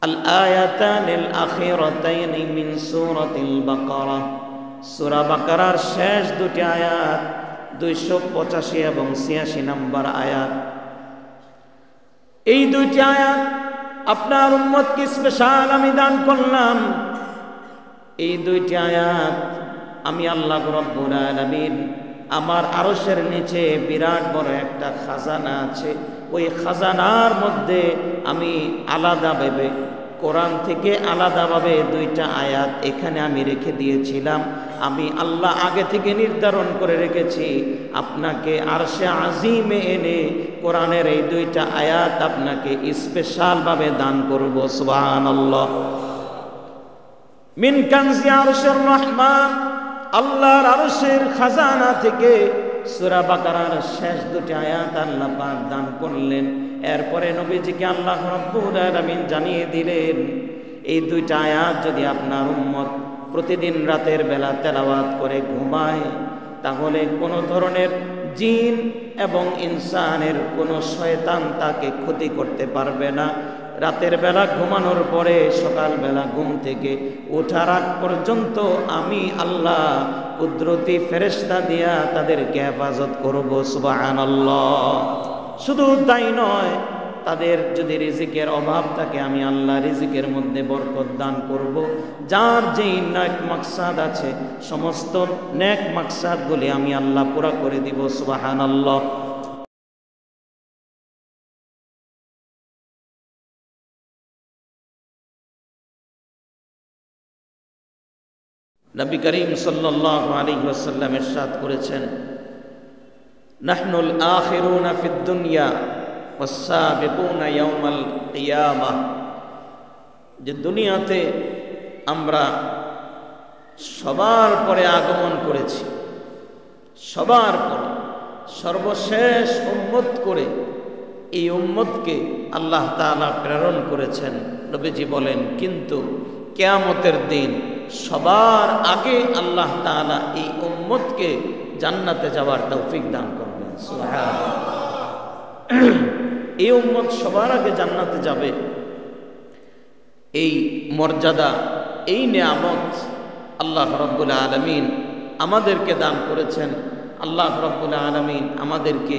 আল আয়াতানিল আখিরাতাইনি মিন সূরাতিল বাকারা, সূরা বাকারার শেষ দুটি আয়াত 285 এবং 86 নম্বর আয়াত। এই দুইটি আয়াত আপনার উম্মতকে স্পেশাল আমি দান করলাম। এই দুইটি আয়াত আমি আল্লাহ রাব্বুল আলামিন, আমার আরশের নিচে বিরাট বড় একটা খাজানা আছে, ওই খাজানার মধ্যে আমি আলাদাভাবে কোরআন থেকে আলাদাভাবে দুইটা আয়াত এখানে আমি রেখে দিয়েছিলাম। আমি আল্লাহ আগে থেকে নির্ধারণ করে রেখেছি, আপনাকে আরশে আজিমে এনে কোরআনের এই দুইটা আয়াত আপনাকে স্পেশালভাবে দান করব। সুবহানাল্লাহ। মিন কানজি আরশির রহমান, আল্লাহর আরশের খাজানা থেকে সূরা বাকারার শেষ দুটি আয়াত আল্লাহ পাক দান করলেন। এরপরে নবীজিকে আল্লাহ রাব্বুল আলামিন জানিয়ে দিলেন, এই দুইটা আয়াত যদি আপনার উম্মত প্রতিদিন রাতের বেলা তেলাওয়াত করে ঘুমায়, তাহলে কোনো ধরনের জিন এবং ইনসানের কোনো শয়তান তাকে ক্ষতি করতে পারবে না। রাতের বেলা ঘুমানোর পরে সকালবেলা ঘুম থেকে ওঠার আগ পর্যন্ত আমি আল্লাহ কুদরতি ফেরেশতা দিয়া তাদেরকে হেফাজত করব। সুবহানাল্লাহ। শুধু তাই নয়, তাদের যদি রিজিকের অভাব থাকে আমি আল্লাহ রিজিকের মধ্যে বরকত দান করব। যার যেই নেক মাকসাদ আছে সমস্ত নেক মাকসাদগুলি আমি আল্লাহ পুরা করে দিব। সুবহানাল্লাহ। নবী করিম সাল্লাল্লাহু আলাইহি ওয়াসাল্লাম ইরশাদ করেছেন, নাহনুল আখিরুনা ফিদ দুনিয়া ওয়াস সাবিকুনা ইয়াউমাল কিয়ামাহ, যে দুনিয়াতে আমরা সবার পরে আগমন করেছি, সবার পরে সর্বশেষ উম্মত করে এই উম্মতকে আল্লাহ তাআলা প্রেরণ করেছেন। নবীজি বলেন, কিন্তু কিয়ামতের দিন সবার আগে আল্লাহ তাআলা এই উম্মতকে জান্নাতে যাওয়ার তৌফিক দান করবেন। সুবহানাল্লাহ। এই উম্মত সবার আগে জান্নাতে যাবে, এই মর্যাদা, এই নিয়ামত আল্লাহ রাব্বুল আলামিন আমাদেরকে দান করেছেন। আল্লাহ রাব্বুল আলামিন আমাদেরকে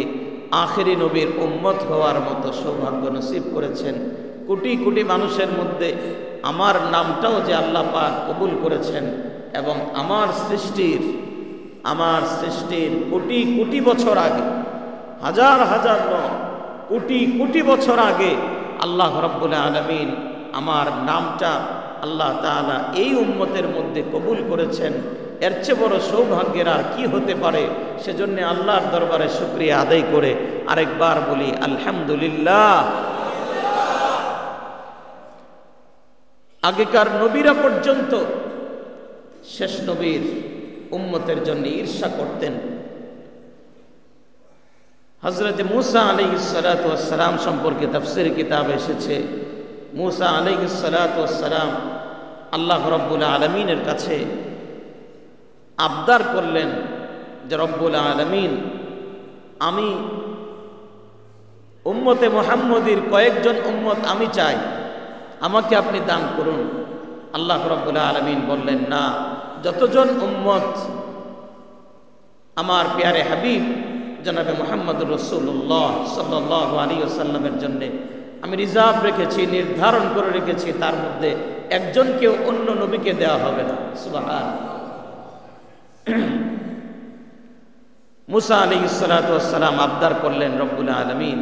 আখেরি নবীর উম্মত হওয়ার মতো সৌভাগ্য নসিব করেছেন। কোটি কোটি মানুষের মধ্যে আমার নামটাও যে আল্লাহ পাক কবুল করেছেন, এবং আমার সৃষ্টির কোটি কোটি বছর আগে, হাজার হাজার নয়, কোটি কোটি বছর আগে আল্লাহ রাব্বুল আলামিন আমার নামটা আল্লাহ তাআলা এই উম্মতের মধ্যে কবুল করেছেন। এর চেয়ে বড় সৌভাগ্যের আর কি হতে পারে? সেজন্য আল্লাহর দরবারে শুকরিয়া আদায় করে আরেকবার বলি আলহামদুলিল্লাহ। আগেকার নবীরা পর্যন্ত শেষ নবীর উম্মতের জন্য ঈর্ষা করতেন। হযরত মূসা আলাইহিস সালাতু ওয়াস সালাম সম্পর্কে তাফসীর কিতাবে এসেছে, মূসা আলাইহিস সালাতু ওয়াস সালাম আল্লাহ রাব্বুল আলামিনের কাছে আবদার করলেন যে, রব্বুল আলামিন, আমি উম্মতে মুহাম্মদীর কয়েকজন উম্মত আমি চাই, আমাকে আপনি দান করুন। আল্লাহ রাব্বুল আলামিন বললেন, না, যতজন উম্মত আমার প্যারে হাবিব জনাবে মুহাম্মদুর রাসূলুল্লাহ সাল্লাল্লাহু আলাইহি ওয়াসাল্লামের জন্য আমি রিজার্ভ রেখেছি, নির্ধারণ করে রেখেছি, তার মধ্যে একজনকেও অন্য নবীকে দেওয়া হবে না। সুবহানাল্লাহ। মূসা আলাইহিস সালাতু ওয়াস সালাম আবদার করলেন, রব্বুল আলামিন,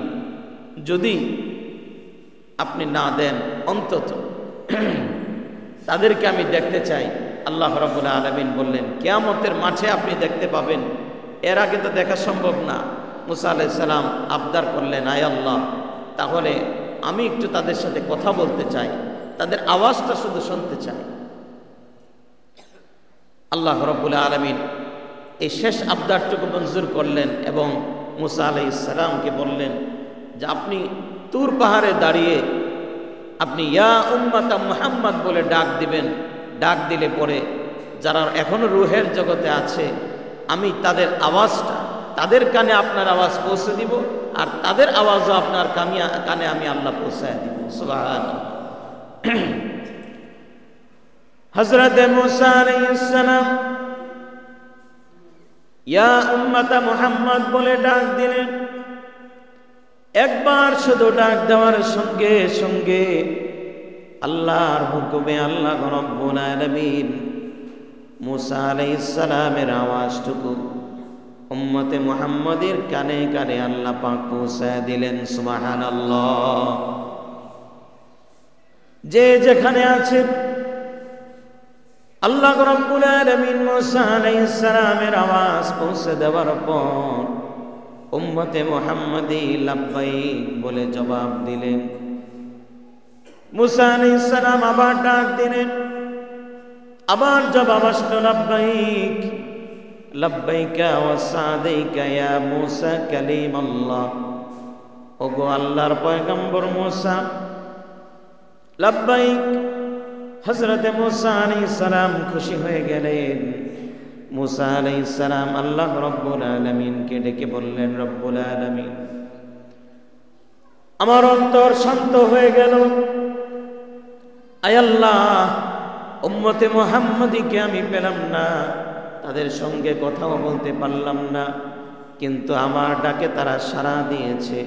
যদি আপনি না দেন, অন্তত তাদেরকে আমি দেখতে চাই। আল্লাহ রাব্বুল আলামিন বললেন, কিয়ামতের মাঠে আপনি দেখতে পাবেন, এর আগে তো দেখা সম্ভব না। মূসা আলাইহিস সালাম আবদার করলেন, আয় আল্লাহ, তাহলে আমি একটু তাদের সাথে কথা বলতে চাই, তাদের আওয়াজটা শুধু শুনতে চাই। আল্লাহ রাব্বুল আলামিন এই শেষ আবদারটুকু মঞ্জুর করলেন এবং মূসা আলাইহিস সালামকে বললেন যে, আপনি তুর পাহাড়ে দাঁড়িয়ে আপনি ইয়া উম্মাতা মুহাম্মদ বলে ডাক দিবেন। ডাক দিলে পরে যারা এখনো রূহের জগতে আছে, আমি তাদের আওয়াজটা, তাদের কানে আপনার আওয়াজ পৌঁছে দিব, আর তাদের আওয়াজও আপনার কানে আমি আল্লাহ পৌঁছায় দিব। সুবহানাল্লাহ। হযরত মুসা আলাইহিস সালাম ইয়া উম্মত মুহাম্মদ বলে ডাক দিলেন। একবার শুধু ডাক দেওয়ার সঙ্গে সঙ্গে আল্লাহর হুকুমে আল্লাহ রাব্বুল আলামিন মুসা আলাইহিস সালামের আওয়াজটুকু উম্মতে মুহাম্মাদের কানে কানে আল্লাহ পাক পৌঁছায় দিলেন। সুবহানাল্লাহ। যে যেখানে আছে আল্লাহ রাব্বুল আলামিন মুসা আলাইহিস সালামের আওয়াজ পৌঁছে দেওয়ার পর উম্মতে মুহাম্মাদি লাব্বাইক বলে জবাব দিলেন। মুসা আলাইহিস সালাম আবার ডাক দিলেন, আবার জবাব আসলো লাব্বাইক লাব্বাইকা ওয়া সাদাইকা ইয়া মুসা কালিমাল্লাহ। ওগো আল্লাহর পয়গম্বর মুসা লাব্বাইক। হযরত মুসা আলাইহিস সালাম খুশি হয়ে গেলেন। মুসা আলাইহিস সালাম আল্লাহ রাব্বুল আলামিনকে ডেকে বললেন, রব্বুল আলামিন আমার অন্তর শান্ত হয়ে গেল। আয় আল্লাহ, উম্মতে মুহাম্মাদিকে আমি পেলাম না, তাদের সঙ্গে কথাও বলতে পারলাম না, কিন্তু আমার ডাকে তারা সাড়া দিয়েছে।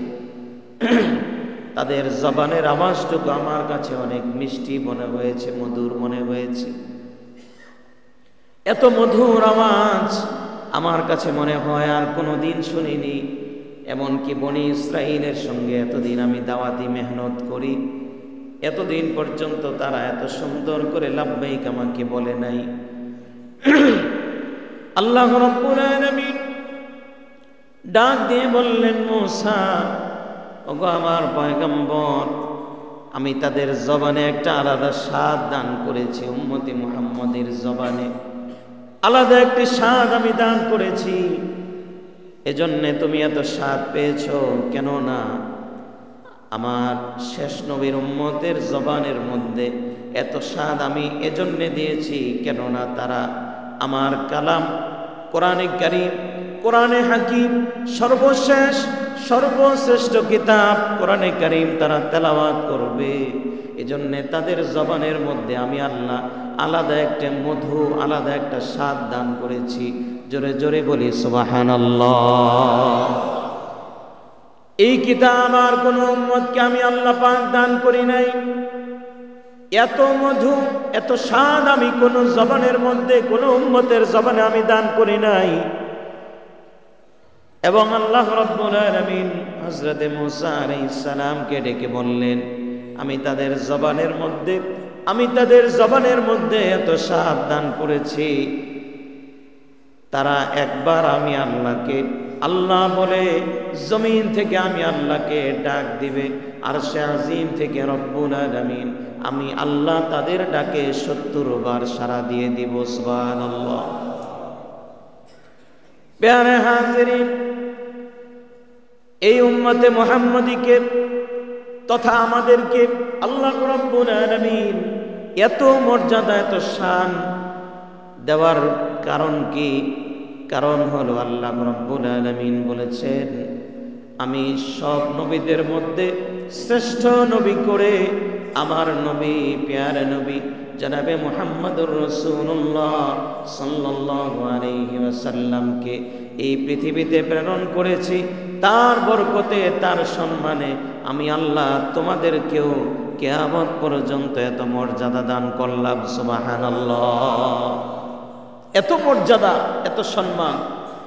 তাদের জবানের আওয়াজটুকু আমার কাছে অনেক মিষ্টি মনে হয়েছে, মধুর মনে হয়েছে। এত মধুর আওয়াজ আমার কাছে মনে হয় আর কোনোদিন শুনিনি। এমনকি বনি ইসরাইলের সঙ্গে এতদিন আমি দাওয়াতি মেহনত করি, এতদিন পর্যন্ত তারা এত সুন্দর করে লাব্বাইক আমাকে বলে নাই। আল্লাহ রাব্বুল আলামিন ডাক দিয়ে বললেন, মুসা ওগো আমার পয়গম্বর, আমি তাদের জবানে একটা আলাদা স্বাদ দান করেছি। উম্মতে মুহাম্মাদের জবানে আলাদা একটি স্বাদ আমি দান করেছি। এজন্য তুমি এত স্বাদ পেয়েছো। কেননা আমার শেষ নবীর উম্মতের জবানের মধ্যে এত স্বাদ আমি এজন্যে দিয়েছি, কেননা তারা আমার কালাম কোরআনে কারীম, কোরআনে হাকিম, সর্বশ্রেষ্ঠ কিতাব কোরআনে কারীম তারা তেলাওয়াত করবে। এজন্য তাদের জবানের মধ্যে আমি আল্লাহ আলাদা একটা মধু, আলাদা একটা স্বাদ দান করেছি। জোরে জোরে বলি সুবহানাল্লাহ। এই কিতাব আর কোন উম্মতকে আমি আল্লাহ পাক দান করি নাই। এত মধু, এত স্বাদ আমি কোন জবানের মধ্যে, কোন উম্মতের জবানে আমি দান করি নাই। এবং আল্লাহ রাব্বুল আলামিন হযরত মুসা আলাইহিস সালামকে ডেকে বললেন, আমি তাদের জবানের মধ্যে এত স্বাদ দান করেছি, তারা একবার আমি আল্লাহকে আল্লাহ বলে জমিন থেকে আমি আল্লাহকে ডাক দিবে, আরশে আজিম থেকে রব্বুল আলামিন আমি আল্লাহ তাদের ডাকে ৭০ বার সাড়া দিয়ে দিব। সুবহানাল্লাহ। প্যারে হাজিরিন, এই উম্মতে মুহাম্মাদিকে তথা আমাদেরকে আল্লাহ রাব্বুল আলামিন এত মর্যাদা, এত শান দেওয়ার কারণ কি? কারণ হলো আল্লাহ রাব্বুল আলামিন বলেছেন, আমি সব নবীদের মধ্যে শ্রেষ্ঠ নবী করে আমার নবী, প্যারে নবী জনাবে মুহাম্মদুর রাসূলুল্লাহ সাল্লাল্লাহু আলাইহি ওয়াসাল্লামকে এই পৃথিবীতে প্রেরণ করেছি। তার বরকতে, তার সম্মানে আমি আল্লাহ তোমাদেরকেও কিয়ামত পর্যন্ত এত মর্যাদা দান করলাম। সুবহানাল্লাহ। এত মর্যাদা, এত সম্মান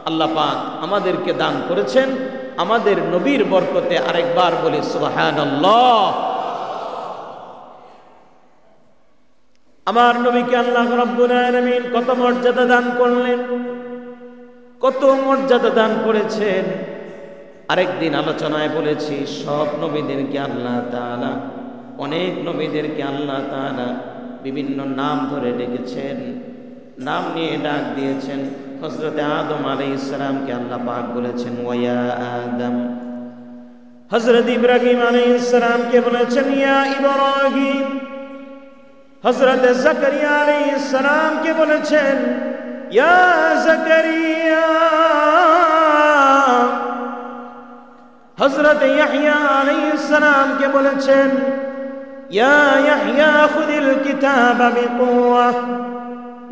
আল্লাহ পাক আমাদেরকে দান করেছেন আমাদের নবীর বরকতে। আরেকবার বলি সুবহানাল্লাহ। আমার নবীকে আল্লাহ রাব্বুল আলামিন কত মর্যাদা দান করলেন, কত মর্যাদা দান করেছেন। আরেকদিন আলোচনায় বলেছি, সব নবীদেরকে আল্লাহ তাআলা, অনেক নবীদেরকে আল্লাহ তাআলা বিভিন্ন নাম ধরে ডেকেছেন, নাম নিয়ে ডাক দিয়েছেন। হযরত আদম আলাইহিস সালামকে আল্লাহ পাক বলেছেন ওয়া আদম। হযরত ইব্রাহিম আলাইহিস সালামকে বলেছেন ইয়া ইব্রাহিম। হযরত জাকারিয়া আলাইহিস সালামকে বলেছেন ইয়া জাকারিয়া। হযরত ইয়াহইয়া আলাইহিস সালামকে বলেছেন ইয়া ইয়াহইয়া খুযিল কিতাবা বিকুওয়া,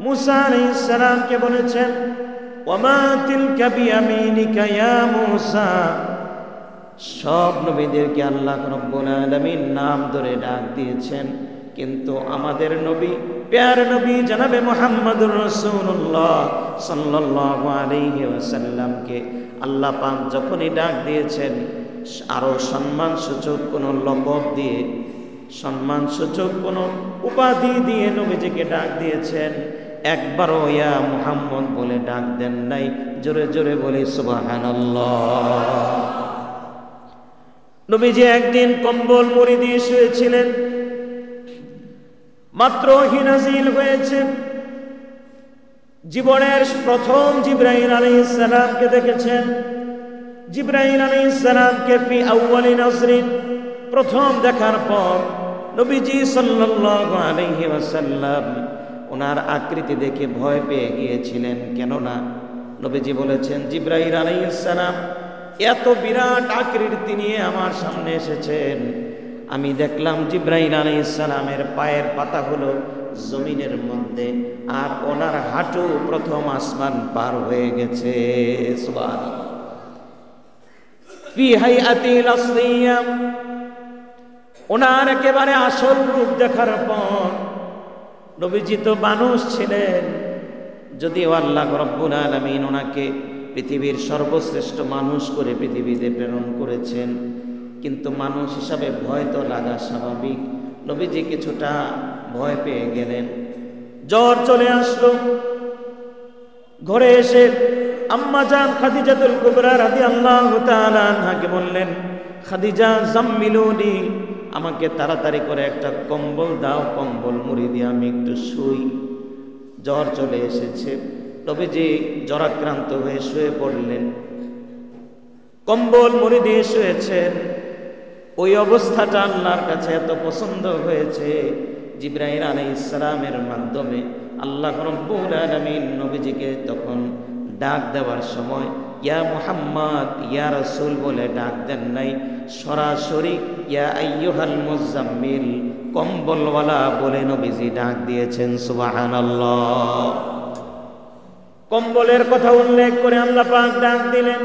মুসা আলাইহিস সালামকে বলেছেন ওয়ামা তিলকা বিয়ামিনিকা ইয়া মুসা। সব নবীদেরকে আল্লাহ রাব্বুল আলামিন নাম ধরে ডাক দিয়েছেন, কিন্তু আমাদের নবী, প্যারে নবী জনাবে মুহাম্মদুর রাসূলুল্লাহ সাল্লাল্লাহু আলাইহি ওয়াসাল্লামকে আল্লাহ পাক যখনই ডাক দিয়েছেন আরো সম্মানসূচক কোনো লকব দিয়ে, সম্মানসূচক কোনো উপাধি দিয়ে নবীজিকে ডাক দিয়েছেন, একবারও ইয়া মুহাম্মদ বলে ডাক দেন নাই। জোরে জোরে বলি সুবহানাল্লাহ। নবীজি একদিন কম্বল মুড়ি দিয়ে শুয়েছিলেন, মাত্র ওহী নাযিল হয়েছে। জীবনের প্রথম জিবরাইল আলাইহিস সালামকে দেখেছেন। জিবরাইল আলাইহিস সালামকে ফি আউয়ালি নজরিন, প্রথম দেখার পর নবীজি সাল্লাল্লাহু আলাইহি ওয়াসাল্লাম ওনার আকৃতি দেখে ভয় পেয়ে গিয়েছিলেন। কেননা নবীজি বলেছেন জিবরাইল আলাইহিস সালাম এত বিরাট আকৃতি নিয়ে আমার সামনে এসেছেন, আমি দেখলাম জিবরাইল আলাইহিস সালামের পায়ের পাতা হলো জমিনের মধ্যে, আর ওনার হাঁটু প্রথম আসমান পার হয়ে গেছে। সুবহানাল্লাহ। ফি হাইআতিল আসলিয়া, ওনার একেবারে আসল রূপ দেখার পর, নবীজি তো মানুষ ছিলেন, যদিও আল্লাহ রাব্বুল আলামিন ওনাকে পৃথিবীর সর্বশ্রেষ্ঠ মানুষ করে পৃথিবীতে প্রেরণ করেছেন, কিন্তু মানুষ হিসাবে ভয় তো লাগা স্বাভাবিক। নবীজি কিছুটা ভয় পেয়ে গেলেন, জ্বর চলে আসলো। ঘরে এসে আম্মা জান খাদিজাতুল কুবরা রাদিয়াল্লাহু তাআলা আনহাকে বললেন, খাদিজা জাম্মিলুনি, আমাকে তাড়াতাড়ি করে একটা কম্বল দাও, কম্বল মুড়ি দিয়ে আমি একটু শুই, জ্বর চলে এসেছে। নবীজি জ্বরাক্রান্ত হয়ে শুয়ে পড়লেন, কম্বল মুড়ি দিয়ে শুয়েছেন। ওই অবস্থাটা আল্লাহর কাছে এত পছন্দ হয়েছে, জিবরাইল আলাইহিস সালামের মাধ্যমে আল্লাহ রাব্বুল আলামিন নবীজিকে তখন ডাক দেওয়ার সময় ইয়া মুহাম্মদ ইয়া রাসূল বলে ডাক দেন নাই, সরাসরি ইয়া আইয়ুহাল মুজাম্মিল, কম্বলওয়ালা বলে নবীজি ডাক দিয়েছেন। সুবহানাল্লাহ। কম্বলের কথা উল্লেখ করে আল্লাহ পাক ডাক দিলেন।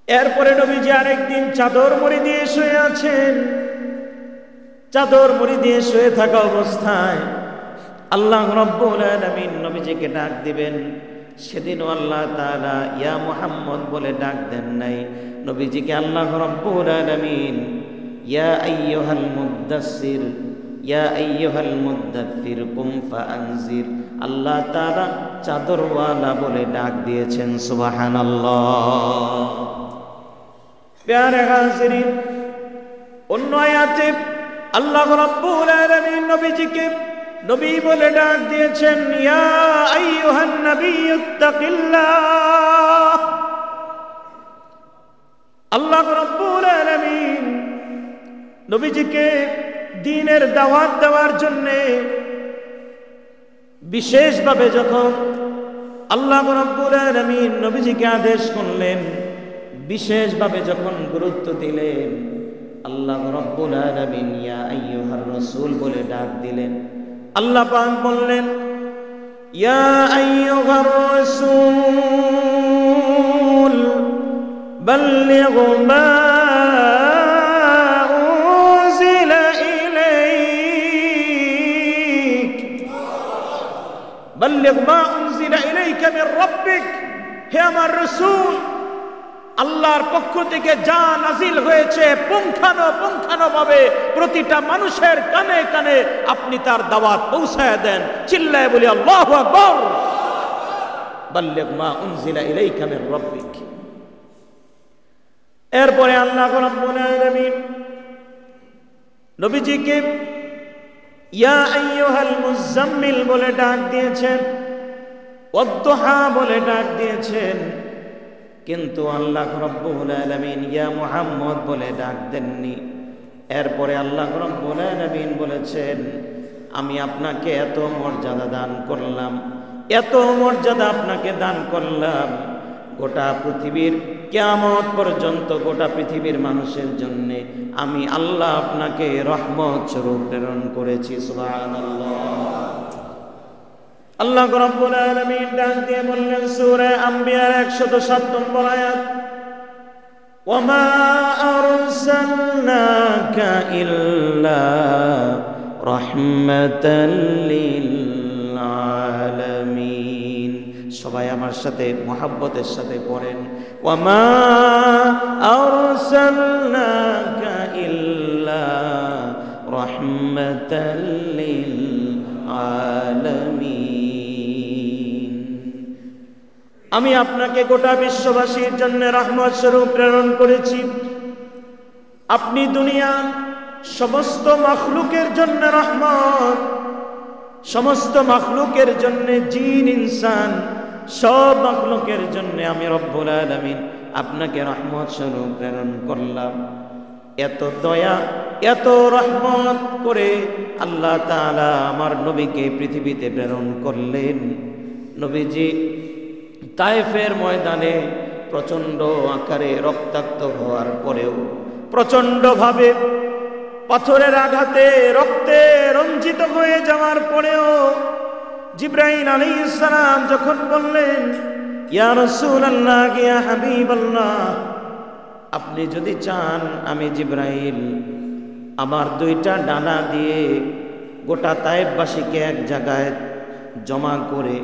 এরপরে নবীজি আরেকদিন চাদর মুড়ি দিয়ে শুয়ে আছেন। চাদর মুড়ি দিয়ে শুয়ে থাকা অবস্থায় আল্লাহ রাব্বুল আলামিন নবীজিকে ডাক দিবেন। সেদিনও আল্লাহ তাআলা ইয়া মুহাম্মদ বলে ডাক দেন নাই, নবীজিকে আল্লাহ রাব্বুল আলামিন ইয়া আইয়ুহাল মুদ্দাসসির, ইয়া আইয়ুহাল মুদ্দাথির কুম ফাআনজির, আল্লাহ তাআলা চাদরওয়ালা বলে ডাক দিয়েছেন। সুবহানাল্লাহ। প্যারে হাজিরিন, অন্য আয়াতে আল্লাহ রাব্বুল আলামিন নবীজিকে নবী বলে ডাক দিয়েছেন, ইয়া আইয়ুহান নাবিয়্যুত্তাকিল্লাহ। আল্লাহ রাব্বুল আলামিন নবীজিকে দ্বীনের দাওয়াত দেওয়ার জন্য বিশেষভাবে যখন আল্লাহ রাব্বুল আলামিন নবীজিকে আদেশ করলেন, বিশেষভাবে যখন গুরুত্ব দিলেন, আল্লাহ রাব্বুল আলামিন ইয়া আইয়ুহার রাসূল বলে ডাক দিলেন। আল্লাহ পাক বললেন, ইয়া আইয়ুহার রাসূল বাল্লিগ মা উনজিলা ইলাইক, বাল্লিগ মা উনজিলা ইলাইকা মির রাব্বিক। হে আমার রাসূল, আল্লাহর পক্ষ থেকে যা নাজিল হয়েছে পুঙ্খানুপুঙ্খানুভাবে প্রতিটা মানুষের কানে কানে আপনি তার দাওয়াত পৌঁছায় দেন। চিল্লায় বলি আল্লাহু আকবার। বাল্লিগ মা উনজিলা ইলাইকা মির রাব্বিক। এরপরে আল্লাহ রাব্বুল আলামিন নবীজিকে ইয়া আইয়ুহাল মুজাম্মিল বলে ডাক দিয়েছেন, ওয়াদ-দুহা বলে ডাক দিয়েছেন, কিন্তু আল্লাহ রাব্বুল আলামিন ইয়া মুহাম্মদ বলে ডাক দেননি। এরপরে আল্লাহ রাব্বুল আলামিন বলেছেন, আমি আপনাকে এত মর্যাদা দান করলাম, এত মর্যাদা আপনাকে দান করলাম, গোটা পৃথিবীর কিয়ামত পর্যন্ত গোটা পৃথিবীর মানুষের জন্য আমি আল্লাহ আপনাকে রহমত স্বরূপ প্রেরণ করেছি। সুবহানাল্লাহ। আল্লাহ রাব্বুল আলামিন ডাক দিয়ে বললেন সূরা আম্বিয়ার 107 নম্বর আয়াত, ওয়ামা আরসালনাকা ইল্লা রাহমাতাল লিল আলামিন। সবাই আমার সাথে মুহাব্বতের সাথে পড়েন, ওয়ামা আরসালনাকা ইল্লা রাহমাতাল লিল আলামিন। আমি আপনাকে গোটা বিশ্ববাসীর জন্য রহমত স্বরূপ প্রেরণ করেছি। আপনি দুনিয়ার সমস্ত মাখলুকের জন্য রহমত, সমস্ত মাখলুকের জন্য, জিন ইনসান সব মাখলুকের জন্য আমি রব্বুল আলামিন আপনাকে রহমত স্বরূপ প্রেরণ করলাম। এত দয়া এত রহমত করে আল্লাহ তাআলা আমার নবীকে পৃথিবীতে প্রেরণ করলেন। নবীজি তায়েফের ময়দানে প্রচণ্ড আকারে রক্তাক্ত হওয়ার পরেও, প্রচণ্ডভাবে পাথরের আঘাতে রক্তে রঞ্জিত হয়ে যাওয়ার পরেও জিবরাইল আলাইহিস সালাম যখন বললেন, ইয়া রাসূলুল্লাহ, ইয়া হাবিবাল্লাহ, আপনি যদি চান আমি জিবরাইল আমার দুইটা ডানা দিয়ে গোটা তায়েফবাসীকে এক জায়গায় জমা করে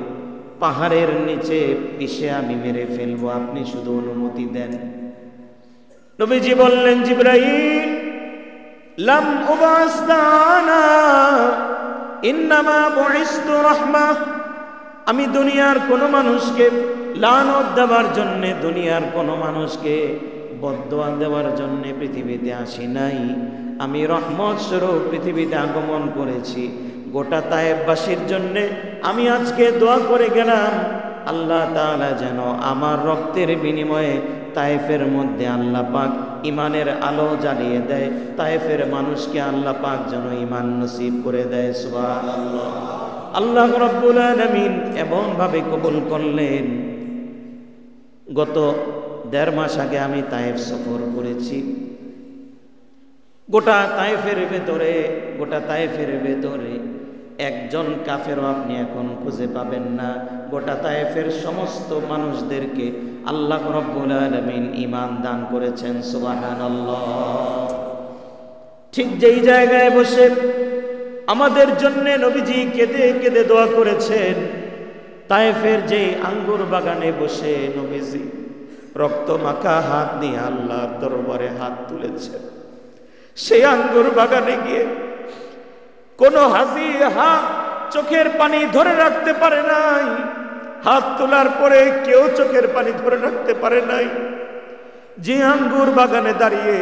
পাহাড়ের নিচে পিষে আমি মেরে ফেলবো, আপনি শুধু অনুমতি দেন। নবীজি বললেন, জিবরাইল, লাম উবাস দানা ইন্নামা বুইসতু রাহমাহ। আমি দুনিয়ার কোনো মানুষকে লানত দেওয়ার জন্যে, দুনিয়ার কোনো মানুষকে বদদোয়া দেওয়ার জন্যে পৃথিবীতে আসি নাই। আমি রহমত স্বরূপ পৃথিবীতে আগমন করেছি। গোটা তায়েফবাসীর জন্যে আমি আজকে দোয়া করে গেলাম, আল্লাহ তাআলা যেন আমার রক্তের বিনিময়ে তায়েফের মধ্যে আল্লাহ পাক ইমানের আলো জ্বালিয়ে দেয়, তায়েফের মানুষকে আল্লাহ পাক যেন ইমান নসিব করে দেয়। সুবহানাল্লাহ। আল্লাহ রাব্বুল আলামিন এমন ভাবে কবুল করলেন। গত 1.5 মাস আগে আমি তায়েফ সফর করেছি। গোটা তায়েফের ভেতরে একজন কাফেরও আপনি এখন খুঁজে পাবেন না। গোটা তায়েফের সমস্ত মানুষদেরকে আল্লাহ রাব্বুল আলামিন ঈমান দান করেছেন। সুবহানাল্লাহ। ঠিক যেই জায়গায় বসে আমাদের জন্য নবীজি কেঁদে কেঁদে দোয়া করেছেন, তায়েফের যেই আঙ্গুর বাগানে বসে নবীজি রক্ত মাখা হাত নিয়ে আল্লাহর দরবারে হাত তুলেছেন, সেই আঙ্গুর বাগানে গিয়ে কোন হাজি চোখের পানি ধরে রাখতে পারে নাই। হাত তোলার পরে কেউ চোখের পানি ধরে রাখতে পারে নাই। যে আঙ্গুর বাগানে দাঁড়িয়ে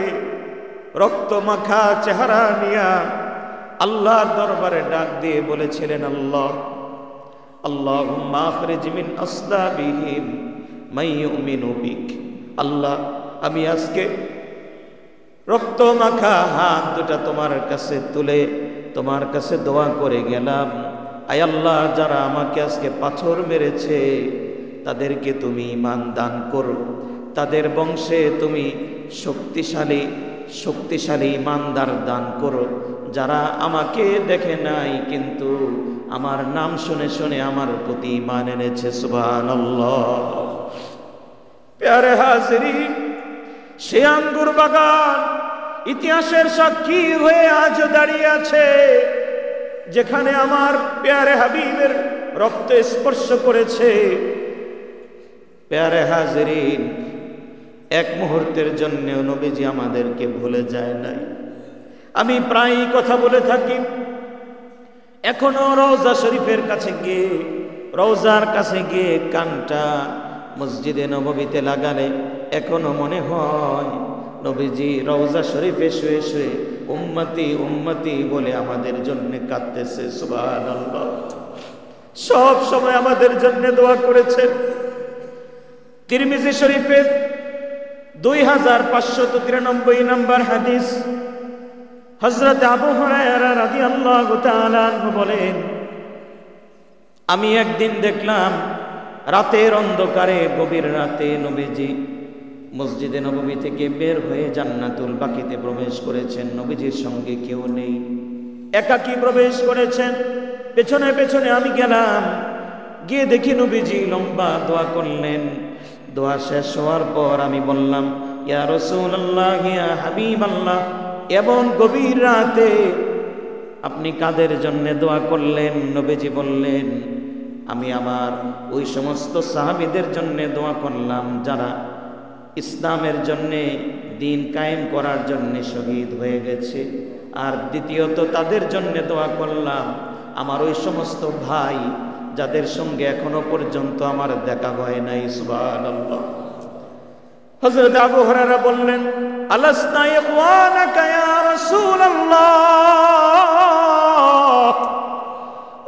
রক্ত মাখা চেহারা নিয়া আল্লাহর দরবারে ডাক দিয়ে বলেছিলেন, আল্লাহ আল্লাহুম্মা আখরিজ মিন আসলাবিহিম মান ইউমিনু বিক। আল্লাহ, আমি আজকে রক্ত মাখা হাত দুটা তোমার কাছে তুলে তোমার কাছে দোয়া করে গেলাম। আয় আল্লাহ, যারা আমাকে আজকে পাথর মেরেছে তাদেরকে তুমি ঈমান দান করো, তাদের বংশে তুমি শক্তিশালী ঈমানদার দান করো। যারা আমাকে দেখে নাই কিন্তু আমার নাম শুনে শুনে আমার প্রতি ঈমান এনেছে। সুবহানাল্লাহ। প্যারে হাজিরিন, সে আঙ্গুর বাগান ইতিহাসের সাক্ষী হয়ে আজ দাঁড়িয়ে আছে, যেখানে আমার প্যারে হাবিবের রক্ত স্পর্শ করেছে। প্যারে হাজিরিন, এক মুহূর্তের জন্য নবীজি আমাদেরকে ভুলে যায় নাই। আমি প্রায়ই কথা বলে থাকি, এখনো রওজা শরীফের কাছে গিয়ে, রওজার কাছে গিয়ে কানটা মসজিদে নববীতে লাগালে এখনো মনে হয় নবীজি রওজা শরীফে শুয়ে শুয়ে উম্মতি উম্মতি বলে আমাদের জন্য কাঁদতেছে। সুবহানাল্লাহ। সব সময় আমাদের জন্য দোয়া করেছেন। তিরমিজি শরীফে 2593 নম্বর হাদিস, হযরত আবু হুরায়রা রাদিয়াল্লাহু তাআলা আনহু বলেন, আমি একদিন দেখলাম রাতের অন্ধকারে, গভীর রাতে নবীজি মসজিদে নববী থেকে বের হয়ে জান্নাতুল বাকিতে প্রবেশ করেছেন। নবীজির সঙ্গে কেউ নেই, একাকী প্রবেশ করেছেন। পেছনে পেছনে আমি গেলাম, গিয়ে দেখি নবীজি লম্বা দোয়া করলেন। দোয়া শেষ হওয়ার পর আমি বললাম, ইয়া রাসূলুল্লাহ, ইয়া হাবিবাল্লাহ, এমন গভীর রাতে আপনি কাদের জন্য দোয়া করলেন? নবীজি বললেন, আমি আমার ওই সমস্ত সাহাবীদের জন্য দোয়া করলাম যারা ইসলামের জন্যে, দিন কায়েম করার জন্যে শহীদ হয়ে গেছে। আর দ্বিতীয়ত তাদের জন্য দোয়া করলাম আমার ওই সমস্ত ভাই যাদের সঙ্গে এখনো পর্যন্ত আমার দেখা হয় নাই। সুবহানাল্লাহ। হযরত আবু হুরায়রা বললেন, আলাসনা ইখওয়ানাকা ইয়া রাসূলুল্লাহ,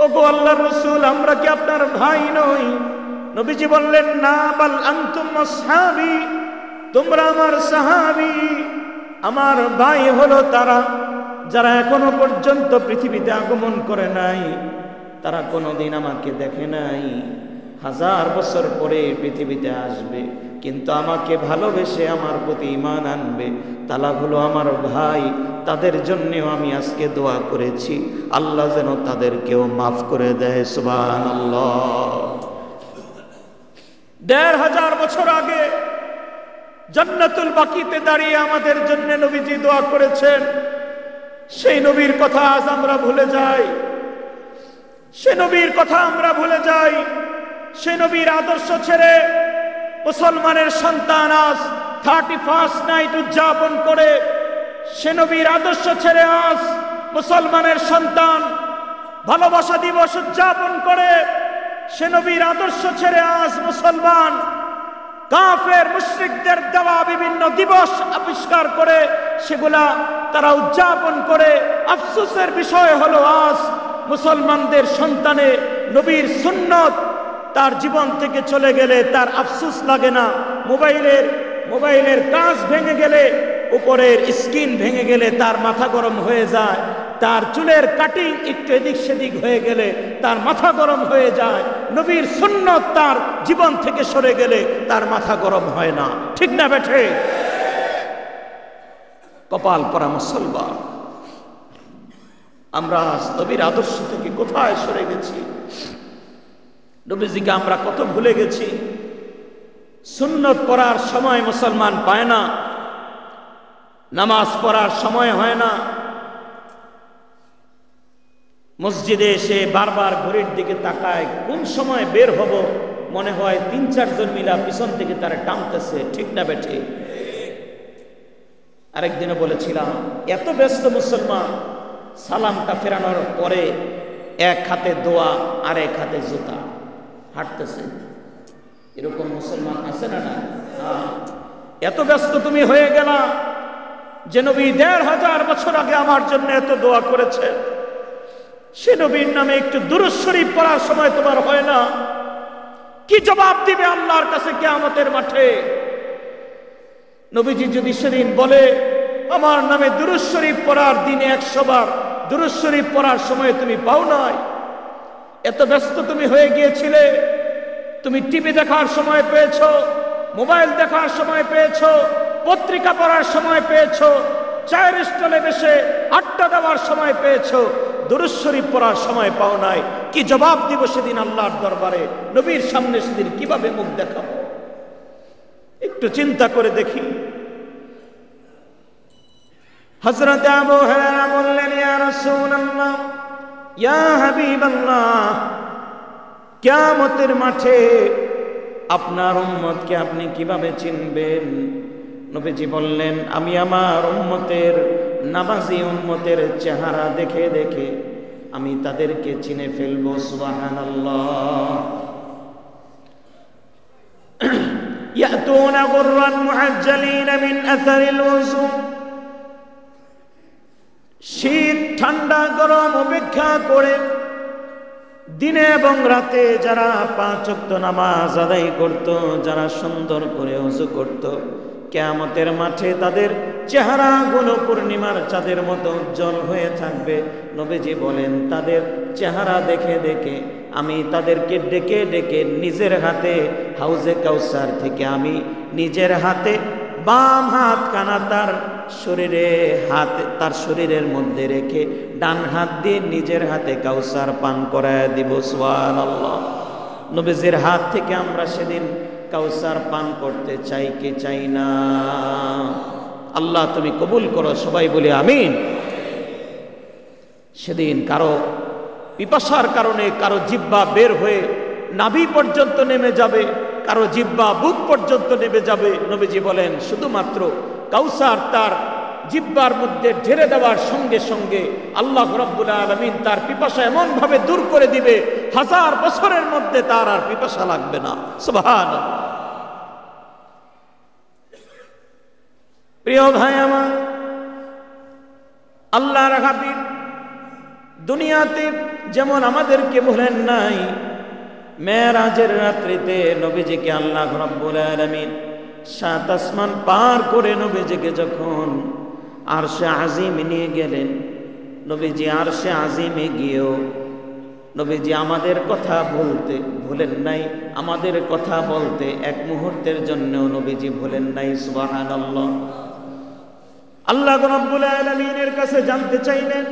ওগো আল্লাহর রাসূল, আমরা কি আপনার ভাই নই? নবীজি বললেন, না, বাল আনতুম আসহাবী, তোমরা আমার সাহাবী। আমার ভাই হলো তারা যারা এখনো পর্যন্ত পৃথিবীতে আগমন করে নাই, তারা কোনোদিন আমাকে দেখে নাই, 1000 বছর পরে পৃথিবীতে আসবে, কিন্তু আমাকে ভালোবেসে আমার প্রতি ঈমান আনবে, তারা হলো আমার ভাই। তাদের জন্যেও আমি আজকে দোয়া করেছি, আল্লাহ যেন তাদেরকেও মাফ করে দেয়। সুবহানাল্লাহ। 1500 বছর আগে জান্নাতুল বাকিতে দাঁড়িয়ে আমাদের জন্য নবীজি দোয়া করেছেন। সেই নবীর কথা আজ আমরা ভুলে যাই, সে নবীর কথা আমরা ভুলে যাই। সে নবীর আদর্শ ছেড়ে মুসলমানের সন্তান আজ 31st নাইট উদযাপন করে। সে নবীর আদর্শ ছেড়ে আজ মুসলমানের সন্তান ভালোবাসা দিবস উদযাপন করে। সে নবীর আদর্শ ছেড়ে আজ মুসলমান কাফের মুশরিকদের দেওয়া বিভিন্ন দিবস আবিষ্কার করে সেগুলা তারা উদযাপন করে। আফসোসের বিষয় হলো আজ মুসলমানদের সন্তানে নবীর সুন্নত তার জীবন থেকে চলে গেলে তার আফসোস লাগে না। মোবাইলের কাঁচ ভেঙে গেলে, উপরের স্ক্রিন ভেঙে গেলে তার মাথা গরম হয়ে যায়। তার চুলের কাটিং একটু এদিক সেদিক হয়ে গেলে তার মাথা গরম হয়ে যায়। নবীর সুন্নত তার জীবন থেকে সরে গেলে তার মাথা গরম হয় না। ঠিক না বেঠে? কপাল পরা মুসলমান, আমরা নবীর আদর্শ থেকে কোথায় সরে গেছি? নবীজিকে আমরা কত ভুলে গেছি। সুন্নত পড়ার সময় মুসলমান পায় না, নামাজ পড়ার সময় হয় না। মসজিদে এসে বারবার ঘড়ির দিকে তাকায়, কোন সময় বের হব, মনে হয় 3-4 জন মিলা পিছন থেকে তারা টানতেছে। ঠিক না বেঠে? আরেকদিনও বলেছিলাম, এত ব্যস্ত মুসলমান, সালামটা ফেরানোর পরে এক হাতে দোয়া আর এক হাতে জুতা হাঁটতেছে। এরকম মুসলমান আছে না? না, এত ব্যস্ত তুমি হয়ে গেলা যে নবী 1500 বছর আগে আমার জন্য এত দোয়া করেছে, সে নবীর নামে একটু দুরূদ শরীফ পড়ার সময় তোমার হয় না? কি জবাব দিবে আল্লাহর কাছে কিয়ামতের মাঠে? নবীজি যদি সেদিন বলে, আমার নামে দুরূদ শরীফ পড়ার দিনে 100 বার দুরূদ শরীফ পড়ার সময় তুমি পাও নাই, এত ব্যস্ত তুমি হয়ে গিয়েছিলে। তুমি টিভি দেখার সময় পেয়েছো, মোবাইল দেখার সময় পেয়েছো, পত্রিকা পড়ার সময় পেয়েছো, চায়ের স্টলে বসে আড্ডা দেওয়ার সময় পেয়েছো, দুরূদ শরীফ পড়ার সময় পাও নাই। কি জবাব দিব সেদিন আল্লাহর দরবারে? নবীর সামনে সেদিন কিভাবে মুখ দেখাবো? একটু চিন্তা করে দেখি। হযরত আবু হুরায়রা বললেন, ইয়া রাসূলুল্লাহ, ইয়া হাবিবাল্লাহ, কিয়ামতের মাঠে আপনার উম্মতকে আপনি কিভাবে চিনবেন? নবীজি বললেন, আমি আমার উম্মতের, নামাজি উম্মতের চেহারা দেখে দেখে আমি তাদেরকে চিনে ফেলবো। সুবহানাল্লাহ। ইয়াতুনা গুররান মুহাজ্জালিনা মিন আসারিল ওযু, শীত ঠান্ডা গরম উপেক্ষা করে দিনে এবং রাতে যারা 5 ওয়াক্ত নামাজ আদায় করত, যারা সুন্দর করে ওযু করত, কিয়ামতের মাঠে তাদের চেহারাগুলো পূর্ণিমার চাঁদের মতো উজ্জ্বল হয়ে থাকবে। নবীজি বলেন, তাদের চেহারা দেখে দেখে আমি তাদেরকে ডেকে ডেকে নিজের হাতে হাউজে কাউসার থেকে আমি নিজের হাতে বাম হাত কানা তার শরীরের মধ্যে রেখে ডান হাত দিয়ে নিজের হাতে কাউসার পান করায় দিব। সুবহানাল্লাহ। নবীজির হাত থেকে আমরা সেদিন কাউসার পান করতে চাই কি চাই না? আল্লাহ তুমি কবুল করো, সবাই বলি আমিন। সেদিন কারো পিপাসার কারণে কারো জিহ্বা বের হয়ে নাভি পর্যন্ত নেমে যাবে, কারো জিহ্বা বুক পর্যন্ত নেমে যাবে। নবীজি বলেন, শুধুমাত্র কাউসার তার জিহ্বার মধ্যে ঢেলে দেওয়ার সঙ্গে সঙ্গে আল্লাহ রাব্বুল আলামিন তার পিপাসা এমন ভাবে দূর করে দিবে, 1000 বছরের মধ্যে তার আর পিপাসা লাগবে না। সুবহানাল্লাহ। প্রিয় ভাই আমার, আল্লাহর হাবিব দুনিয়াতে যেমন আমাদেরকে ভুলেন নাই, মেরাজের রাত্রিতে নবীজিকে আল্লাহ রাব্বুল আলামিন 7 আসমান পার করে নবীজিকে যখন আরশে আজিমে নিয়ে গেলেন, নবীজি আরশে আজিমে গিয়েও নবীজি আমাদের কথা বলতে ভুলেন নাই, আমাদের কথা বলতে এক মুহূর্তের জন্য নবীজি ভুলেন নাই। সুবহানাল্লাহ। আল্লাহ রাব্বুল আলামিনের কাছে জানতে চাইলেন,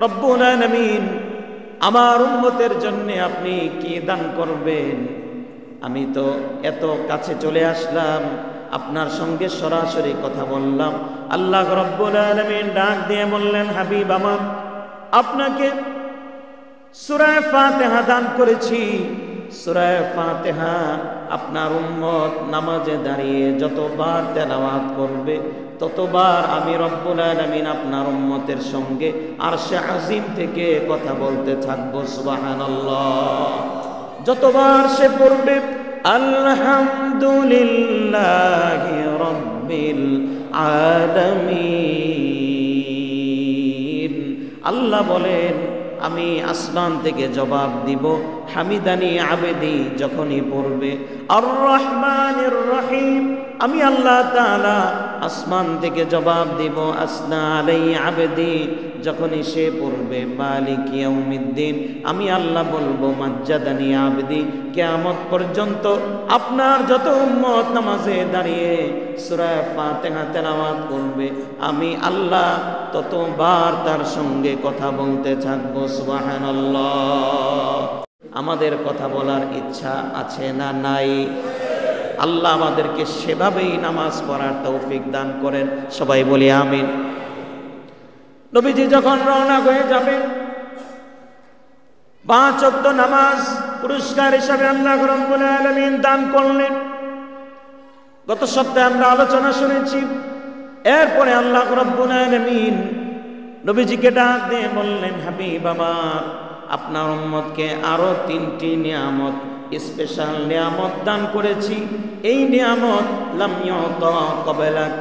রব্বুল আলামিন আমার উম্মতের জন্য আপনি কি দান করবেন? আমি তো এত কাছে চলে আসলাম, আপনার সঙ্গে সরাসরি কথা বললাম। আল্লাহ রাব্বুল আলামিন ডাক দিয়ে বললেন, হাবিব আমার, আপনাকে সূরা ফাতিহা দান করেছি। সূরা ফাতিহা আপনার উম্মত নামাজে দাঁড়িয়ে যতবার তেলাওয়াত করবে ততবার আমি রব্বুল আলামিন আপনার উম্মতের সঙ্গে আরশে আজিম থেকে কথা বলতে থাকবো। সুবহানাল্লাহ। যতবার সে পড়বে আলহামদুলিল্লাহি রাব্বিল আলামিন, আল্লাহ বলেন আমি আসমান থেকে জবাব দিব হামিদানি আবেদি যখনই পড়বে। আর রহমানির রহিম, আমি আল্লাহ তাআলা আসমান থেকে জবাব দিব আসনা আলাই আবেদি যখনই সে পড়বে। মালিক ইয়াউমিদ্দিন, আমি আল্লাহ বলবো মাজ্জাদানি আবেদি। কিয়ামত পর্যন্ত আপনার যত উম্মত নামাজে দাঁড়িয়ে সূরা ফাতিহা তেলাওয়াত করবে, আমি আল্লাহ ততবার তার সঙ্গে কথা বলতে থাকবো। সুবহানাল্লাহ। আমাদের কথা বলার ইচ্ছা আছে না নাই? আল্লাহ আমাদেরকে সেভাবেই নামাজ পড়ার তৌফিক দান করেন, সবাই বলি আমিন। নবীজি যখন রওনা হয়ে যাবেন, 5 ওয়াক্ত নামাজ পুরস্কার হিসাবে আল্লাহ রাব্বুল আলামিন দান করলেন। গত সপ্তাহে আমরা আলোচনা শুনেছি। এরপরে আল্লাহ রাব্বুল আলামিন নবীজিকে ডাক দিয়ে বললেন, হাবিব আমার, আপনার উম্মতকে আরো 3টি নিয়ামত, স্পেশাল নিয়ামত দান করেছি। এই নিয়ামত লাম ইউতা ক্বাবলাক,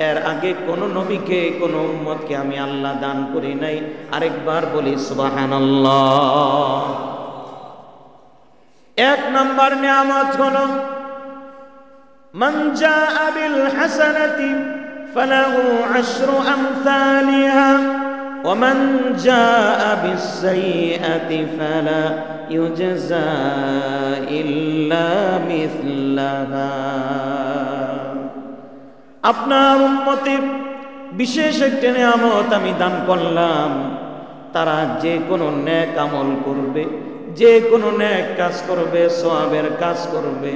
এর আগে কোনো নবীকে কোনো উম্মতকে আমি আল্লাহ দান করি নাই। আরেকবার বলি সুবহানাল্লাহ। 1 নম্বর নিয়ামত হলো মান জাআ বিল হাসানাতি ফালাহু 10 আমসালিহা ওয়া মান জাআ বিস সাইয়্যাতি ফালা ইউজজা ইল্লা মিসলাহা। আপনার উম্মতের বিশেষ একটা নিয়ামত আমি দান করলাম, তারা যে কোনো নেক আমল করবে, যে কোনো নেক কাজ করবে, সওয়াবের কাজ করবে,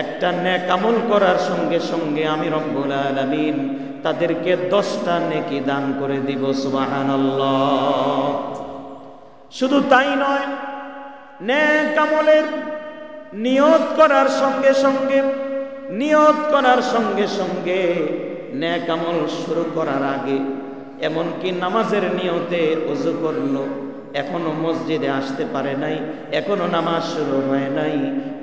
একটা নেক আমল করার সঙ্গে সঙ্গে আমি রব্বুল আলামিন তাদেরকে 10টা নেকি দান করে দিব। সুবহানাল্লাহ। শুধু তাই নয়, নেক আমলের নিয়ত করার সঙ্গে সঙ্গে নেক আমল শুরু করার আগে, এমনকি নামাজের নিয়তে ওযু করলো, এখনো মসজিদে আসতে পারে নাই, এখনো নামাজ শুরু হয় নাই,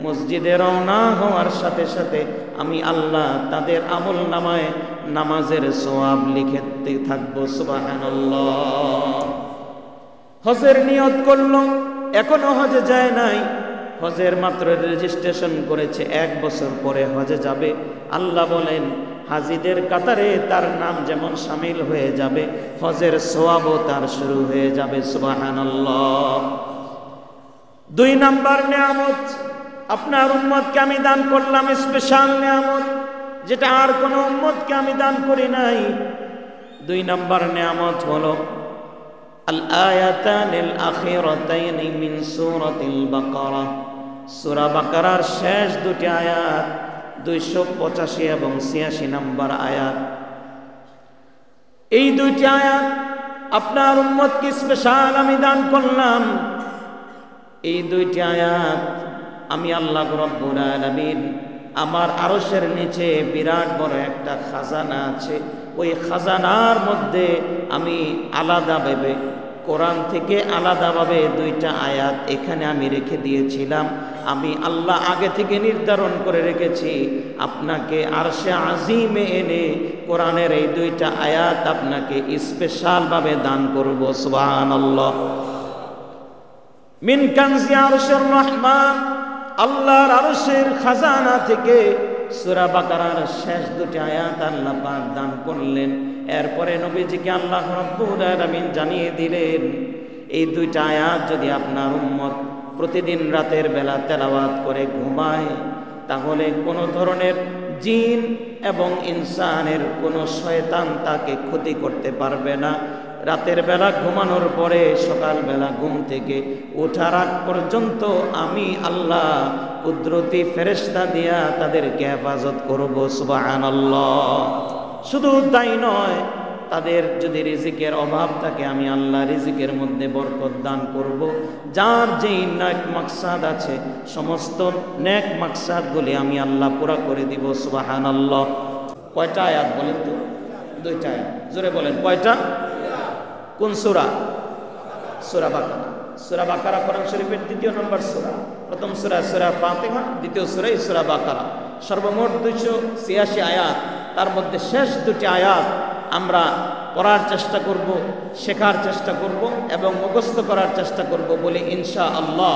মসজিদে রওনা হওয়ার সাথে সাথে আমি আল্লাহ তাদের আমল নামায় নামাজের সওয়াব লিখতে থাকবো। সুবহানাল্লাহ। হজের নিয়ত করলো, এখনো হজে যায় নাই, হজের মাত্র রেজিস্ট্রেশন করেছে, 1 বছর পরে হজে যাবে। আল্লাহ বলেন হাজিদের কাতারে তার নাম যেমন শামিল হয়ে যাবে, হজের সওয়াবও তার শুরু হয়ে যাবে। সুবহানাল্লাহ। 2 নাম্বার নিয়ামত আপনার উম্মতকে আমি দান করলাম, স্পেশাল নিয়ামত, যেটা আর কোন উম্মতকে আমি দান করি নাই। 2 নাম্বার নিয়ামত হলো আল আয়াতানিল আখিরাতাইনি মিন সূরাতিল বাকারা। সূরা বাকারার শেষ 2টি আয়াত, 285 এবং 86 নম্বর আয়াত। এই 2টি আয়াত আপনার উম্মতকে স্পেশাল আমি দান করলাম। এই 2টি আয়াত আমি আল্লাহ রাব্বুল আলামিন, আমার আরশের নিচে বিরাট বড় একটা খাজানা আছে, ওই খাজানার মধ্যে আমি আলাদাভাবে কোরআন থেকে আলাদাভাবে 2টা আয়াত এখানে আমি রেখে দিয়েছিলাম। আমি আল্লাহ আগে থেকে নির্ধারণ করে রেখেছি, আপনাকে আরশে আজিমে এনে কোরআনের এই 2টা আয়াত আপনাকে স্পেশালভাবে দান করব। সুবহানাল্লাহ। মিন কানজি আরশির রহমান, আল্লাহর আরশের খাজানা থেকে সূরা বাকারার শেষ 2টি আয়াত আল্লাহ পাক দান করলেন। এরপরে নবীজিকে আল্লাহ রাব্বুল আলামিন জানিয়ে দিলেন, এই 2টা আয়াত যদি আপনার উম্মত প্রতিদিন রাতের বেলা তেলাওয়াত করে ঘুমায়, তাহলে কোনো ধরনের জিন এবং ইনসানের কোনো শয়তান তাকে ক্ষতি করতে পারবে না। রাতের বেলা ঘুমানোর পরে সকালবেলা ঘুম থেকে ওঠার আগ পর্যন্ত আমি আল্লাহ কুদরতি ফেরেশতা দিয়া তাদেরকে হেফাজত করব। সুবহানাল্লাহ। শুধু তাই নয়, তাদের যদি রিজিকের অভাব থাকে আমি আল্লাহ রিজিকের মধ্যে বরকত দান করব। যার যেই নেক মাকসাদ আছে সমস্ত নেক মাকসাদগুলি আমি আল্লাহ পুরা করে দিব। সুবহানাল্লাহ। কয়টা আয়াত বলেন তো? 2টা আয়াত। জোরে বলেন কয়টা? কোন সূরা? সূরা বাকারা। সূরা বাকারা কোরআন শরীফের 2য় নম্বর সূরা। প্রথম সূরা সূরা ফাতিহা, দ্বিতীয় সূরা সূরা বাকারা। সর্বমোট 286 আয়াত। তার মধ্যে শেষ 2টি আয়াত আমরা পড়ার চেষ্টা করব, শেখার চেষ্টা করব এবং মুখস্থ করার চেষ্টা করব বলে ইনশাআল্লাহ।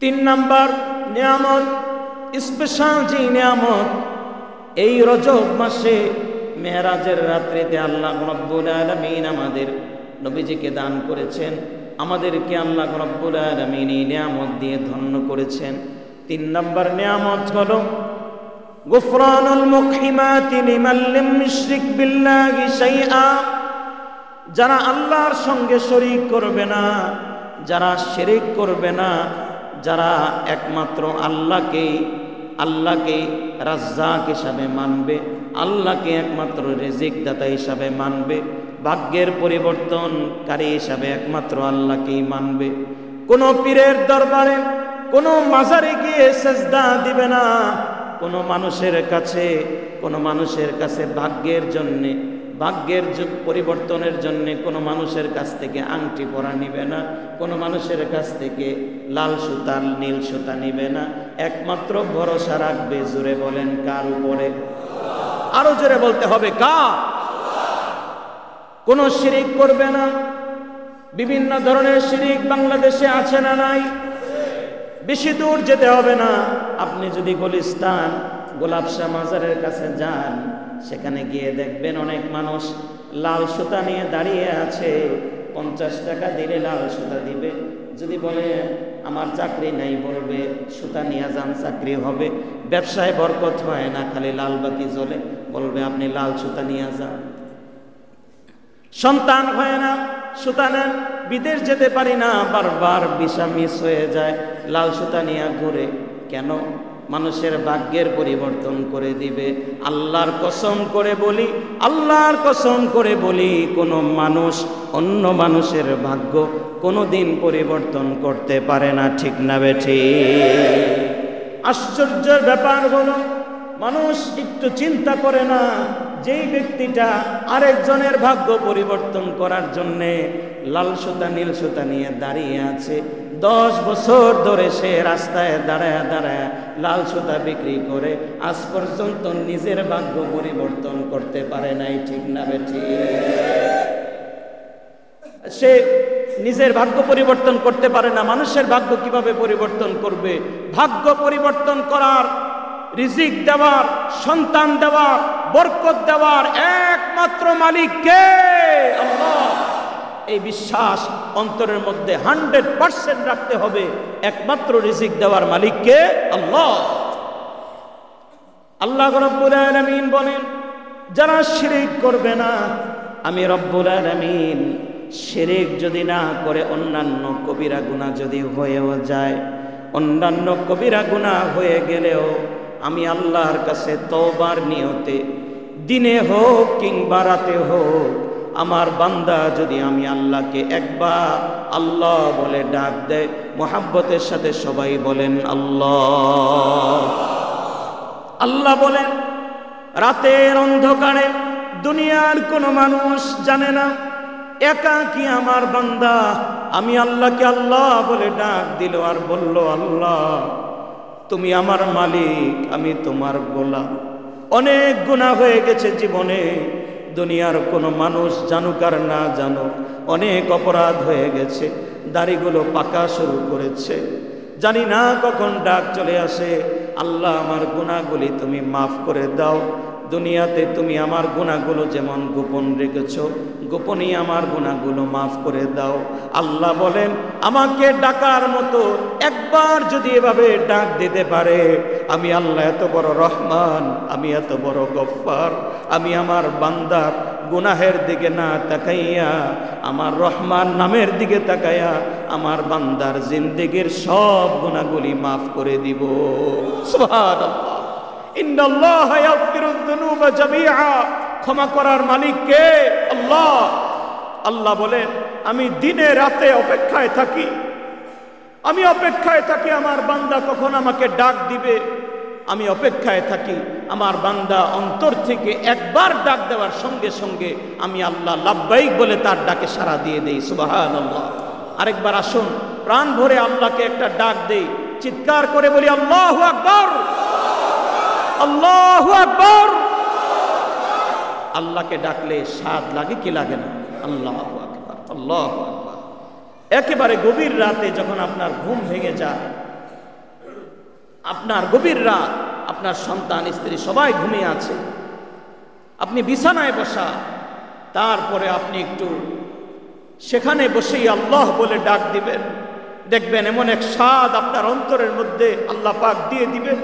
3 নাম্বার নিয়ামত, স্পেশাল যে নিয়ামত, এই রজব মাসে মেরাজের রাত্রিতে আল্লাহ রাব্বুল আলামিন আমাদের নবীজিকে দান করেছেন, আমাদেরকে আল্লাহ রাব্বুল আলামিন এই নিয়ামত দিয়ে ধন্য করেছেন। 3 নাম্বার নিয়ামত হলো গুফরানুল মুকহিমাতি লিমান লাম ইউশরিক বিল্লাহি শাইআ। যারা আল্লাহর সঙ্গে শরীক করবে না, যারা শিরক করবে না, যারা একমাত্র আল্লাহকে রাজ্জাক হিসাবে মানবে, আল্লাহকে একমাত্র রিজিক দাতা হিসাবে মানবে, ভাগ্যের পরিবর্তনকারী হিসাবে একমাত্র আল্লাহকেই মানবে। কোন পীরের দরবারে, কোন মাজারে গিয়ে সেজদা দিবে না, কোন মানুষের কাছে ভাগ্যের পরিবর্তনের জন্য কোন মানুষের কাছ থেকে আংটি পরা নিবে না, কোন মানুষের কাছ থেকে লাল সুতা নীল সুতা নিবে না, একমাত্র ভরসা রাখবে। জোরে বলেন কার উপরে? আরো জোরে বলতে হবে কার? কোন শিরিক করবে না। বিভিন্ন ধরনের শিরিক বাংলাদেশে আছে না নাই? বেশি দূর যেতে হবে না। আপনি যদি গুলিস্তান গোলাপশাহ মাজারের কাছে যান, সেখানে গিয়ে দেখবেন অনেক মানুষ লাল সুতা নিয়ে দাঁড়িয়ে আছে। 50 টাকা দিলে লাল সুতা দিবে। যদি বলে আমার চাকরি নাই, বলবে সুতা নিয়ে যান, চাকরি হবে। ব্যবসায় বরকত হয় না, খালি লাল বাতি জ্বলে, বলবে আপনি লাল সুতা নিয়ে যান। সন্তান হয় না, সুতা নেন। বিদেশ যেতে পারি না, বারবার ভিসা মিস হয়ে যায়, লাল সুতা নিয়ে ঘুরে। কেন? মানুষের ভাগ্যের পরিবর্তন করে দিবে। আল্লাহর কসম করে বলি কোনো মানুষ অন্য মানুষের ভাগ্য কোনোদিন পরিবর্তন করতে পারে না। ঠিক না বেঠি? আশ্চর্যের ব্যাপার হলো মানুষ একটু চিন্তা করে না, যেই ব্যক্তিটা আরেকজনের ভাগ্য পরিবর্তন করার জন্যে লাল সুতা নীল সুতা নিয়ে দাঁড়িয়ে আছে, 10 বছর ধরে সে রাস্তায় দাঁড়ায় লাল সুতা বিক্রি করে আজ পর্যন্ত নিজের ভাগ্য পরিবর্তন করতে পারে নাই। ঠিক না বেঠি? সে নিজের ভাগ্য পরিবর্তন করতে পারে না, মানুষের ভাগ্য কিভাবে পরিবর্তন করবে? ভাগ্য পরিবর্তন করার, রিজিক দেওয়ার, সন্তান দেওয়ার, বরকত দেওয়ার একমাত্র মালিক কে? আল্লাহ। এই বিশ্বাস অন্তরের মধ্যে 100% রাখতে হবে। একমাত্র রিজিক দেওয়ার মালিক কে? আল্লাহ। আল্লাহ রাব্বুল আলামিন বলেন, যারা শিরক করবে না, আমি রব্বুল আলামিন শিরক যদি না করে অন্যান্য কবিরা গুনাহ যদি হয়েও যায়, অন্যান্য কবিরা গুনাহ হয়ে গেলেও আমি আল্লাহর কাছে তওবার নিয়তে দিনে হোক কিংবা রাতে হোক, আমার বান্দা যদি আমি আল্লাহকে একবার আল্লাহ বলে ডাক দেয়, মুহাব্বতের সাথে সবাই বলেন আল্লাহ। আল্লাহ বলেন, রাতের অন্ধকারে দুনিয়ার কোনো মানুষ জানে না, একাকী আমার বান্দা আমি আল্লাহকে আল্লাহ বলে ডাক দিল আর বলল, আল্লাহ তুমি আমার মালিক, আমি তোমার গোলাম। অনেক গুনাহ হয়ে গেছে জীবনে, দুনিয়ার কোনো মানুষ জানুক আর না জানুক, অনেক অপরাধ হয়ে গেছে, দাড়িগুলো পাকা শুরু করেছে, জানি না কখন ডাক চলে আসে, আল্লাহ আমার গুনাহগুলি তুমি মাফ করে দাও। দুনিয়াতে তুমি আমার গুনাহগুলো যেমন গোপন রেখেছো, গোপনেই আমার গুনাহগুলো মাফ করে দাও। আল্লাহ বলেন, আমাকে ডাকার মতো একবার যদি এভাবে ডাক দিতে পারে, আমি আল্লাহ এত বড় রহমান, আমি এত বড় গফফার, আমি আমার বান্দার গুনাহের দিকে না তাকাইয়া আমার রহমান নামের দিকে তাকাইয়া আমার বান্দার জিন্দেগির সব গুনাহগুলি মাফ করে দিব। সুবহানাল্লাহ। ইন্নাল্লাহা ইয়াগফিরুয যুনুবা জামিআ, ক্ষমা করার মালিক কে? আল্লাহ। আল্লাহ বলেন, আমি দিনে রাতে অপেক্ষায় থাকি, আমি অপেক্ষায় থাকি আমার বান্দা কখন আমাকে ডাক দিবে, আমি অপেক্ষায় থাকি। আমার বান্দা অন্তর থেকে একবার ডাক দেওয়ার সঙ্গে সঙ্গে আমি আল্লাহ লাব্বাইক বলে তার ডাকে সাড়া দিয়ে দেই। সুবহানাল্লাহ। আরেকবার আসুন, প্রাণ ভরে আল্লাহকে একটা ডাক দেই, চিৎকার করে বলি আল্লাহু আকবার, আল্লাহু আকবার। আল্লাহকে ডাকলে স্বাদ লাগে কি লাগে না? আল্লাহু আকবার, আল্লাহু আকবার। একেবারে গভীর রাতে যখন আপনার ঘুম ভেঙে যায়, আপনার গভীর রাত, আপনার সন্তান স্ত্রী সবাই ঘুমিয়ে আছে, আপনি বিছানায় বসা, তারপরে আপনি একটু সেখানে বসেই আল্লাহ বলে ডাক দিবেন, দেখবেন এমন এক স্বাদ আপনার অন্তরের মধ্যে আল্লাহ পাক দিয়ে দিবেন,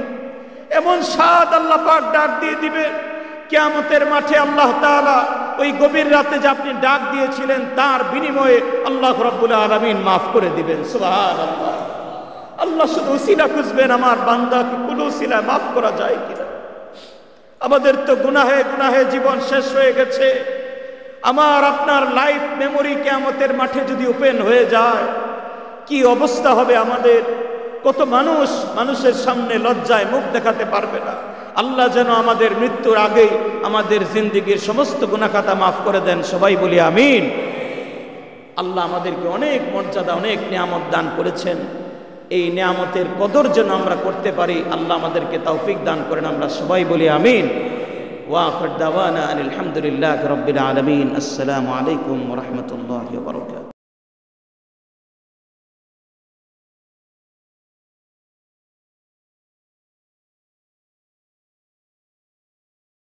এমন স্বাদ আল্লাহ পাক ডাক দিয়ে দিবেন, কিয়ামতের মাঠে আল্লাহ তাআলা ওই গভীর রাতে যে আপনি ডাক দিয়েছিলেন তার বিনিময়ে আল্লাহ রাব্বুল আলামিন মাফ করে দিবেন। সুবহানাল্লাহ। আল্লাহ শুধু উসিলা খুঁজবেন, আমার বান্দাকে কোন উসিলায় মাফ করা যায় কিনা। আমাদের তো গুনাহে গুনাহে জীবন শেষ হয়ে গেছে। আমার আপনার লাইফ মেমোরি কিয়ামতের মাঠে যদি ওপেন হয়ে যায়, কি অবস্থা হবে আমাদের? কত মানুষ মানুষের সামনে লজ্জায় মুখ দেখাতে পারবে না। আল্লাহ যেন আমাদের মৃত্যুর আগেই আমাদের জিন্দেগীর সমস্ত গুনাহ খাতা মাফ করে দেন। সবাই বলি আমিন। আল্লাহ আমাদেরকে অনেক মর্যাদা, অনেক নিয়ামত দান করেছেন। এই নিয়ামতের কদর যেন আমরা করতে পারি, আল্লাহ আমাদেরকে তৌফিক দান করেন। আমরা সবাই বলি আমিন। ওয়া আখির দাওয়ানা আলহামদুলিল্লাহি রাব্বিল আলামিন। আসসালামু আলাইকুম ওয়া রাহমাতুল্লাহি ওয়া বারাকাতুহু।